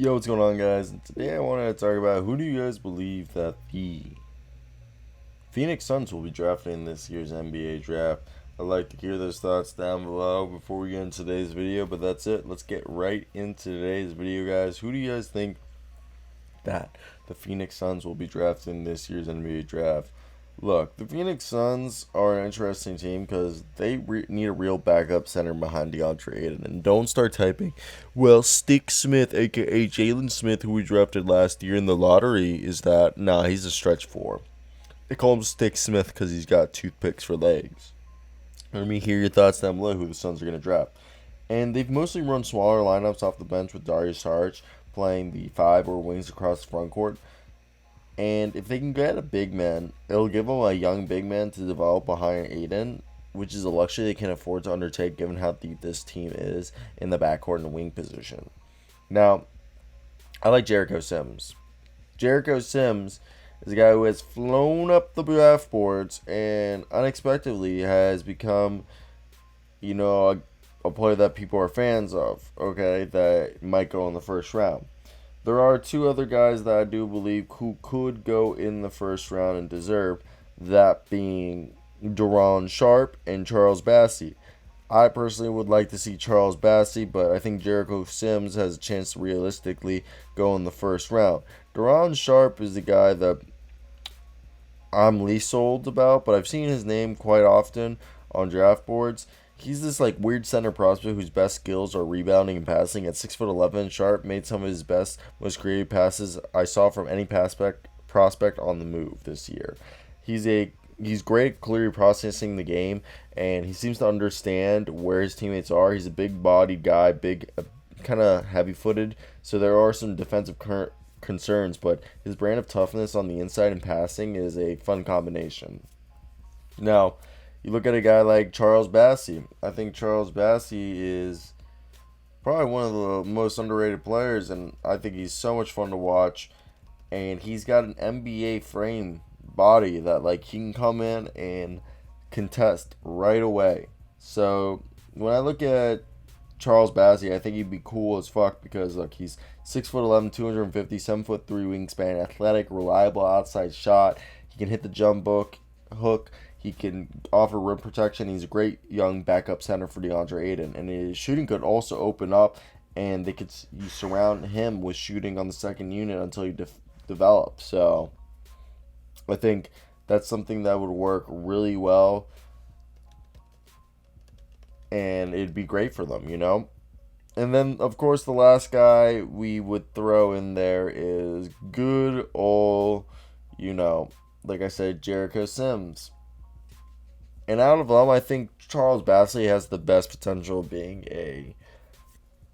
Yo, what's going on, guys? And today I wanted to talk about who do you guys believe that the Phoenix Suns will be drafting in this year's NBA draft? I'd like to hear those thoughts down below before we get into today's video, but that's it. Let's get right into today's video, guys. Who do you guys think that the Phoenix Suns will be drafting this year's NBA draft? Look, the Phoenix Suns are an interesting team because they need a real backup center behind Deandre Ayton. And don't start typing, well, Stick Smith, aka Jalen Smith, who we drafted last year in the lottery, is that? Nah, he's a stretch four. They call him Stick Smith because he's got toothpicks for legs. Let me hear your thoughts down below who the Suns are going to draft. And they've mostly run smaller lineups off the bench with Dario Saric playing the five or wings across the front court. And if they can get a big man, it'll give them a young big man to develop behind Ayton, which is a luxury they can afford to undertake given how deep this team is in the backcourt and wing position. Now, I like Jerome Sims. Jerome Sims is a guy who has flown up the draft boards and unexpectedly has become, a player that people are fans of, okay, that might go in the first round. There are two other guys that I do believe who could go in the first round and deserve, that being Duron Sharp and Charles Bassey. I personally would like to see Charles Bassey, but I think Jerome Sims has a chance to realistically go in the first round. Duron Sharp is the guy that I'm least sold about, but I've seen his name quite often on draft boards. He's this weird center prospect whose best skills are rebounding and passing. At 6'11", Sharp made some of his best, most creative passes I saw from any prospect on the move this year. He's great at clearly processing the game, and he seems to understand where his teammates are. He's a big-bodied guy, kind of heavy-footed, so there are some defensive concerns, but his brand of toughness on the inside and passing is a fun combination. Now, you look at a guy like Charles Bassey. I think Charles Bassey is probably one of the most underrated players, and I think he's so much fun to watch. And he's got an NBA frame body that he can come in and contest right away. So when I look at Charles Bassey, I think he'd be cool as fuck because he's 6'11", 250, 7'3" wingspan, athletic, reliable outside shot. He can hit the jump hook. He can offer rim protection. He's a great young backup center for Deandre Ayton. And his shooting could also open up, and you surround him with shooting on the second unit until he develops. So I think that's something that would work really well, and it'd be great for them, And then, of course, the last guy we would throw in there is good old, like I said, Jerome Sims. And out of them, I think Charles Bassey has the best potential of being a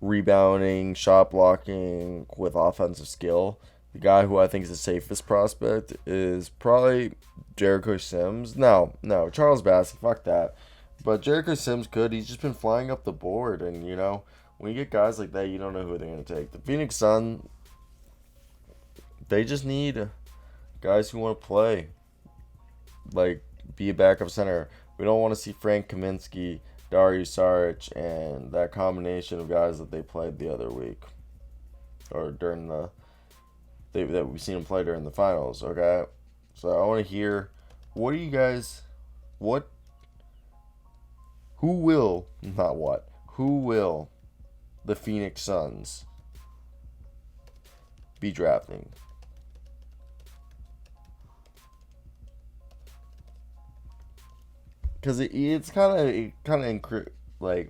rebounding, shot blocking with offensive skill. The guy who I think is the safest prospect is probably Jerome Sims. No, Charles Bassey, fuck that. But Jerome Sims could. He's just been flying up the board. And, when you get guys like that, you don't know who they're going to take. The Phoenix Suns, they just need guys who want to play. Be a backup center. We don't want to see Frank Kaminsky, Dario Saric, and that combination of guys that they played the other week, or during that we've seen them play during the finals. Okay, so I want to hear who will the Phoenix Suns be drafting? Because it's kind of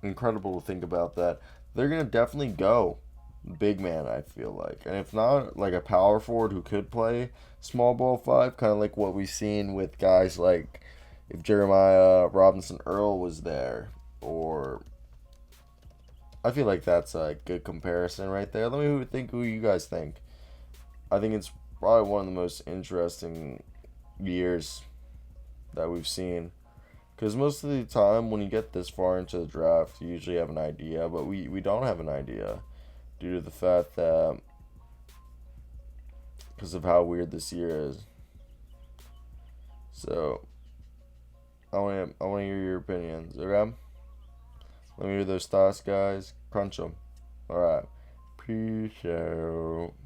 incredible to think about that. They're gonna definitely go big man, I feel like, and if not a power forward who could play small ball five, kind of like what we've seen with guys like if Jeremiah Robinson Earl was there, or I feel like that's a good comparison right there. Let me think who you guys think. I think it's probably one of the most interesting years that we've seen. Because most of the time, when you get this far into the draft, you usually have an idea, but we don't have an idea due to the fact that, because of how weird this year is. So, I want to hear your opinions, okay? Let me hear those thoughts, guys. Crunch them. Alright. Peace out.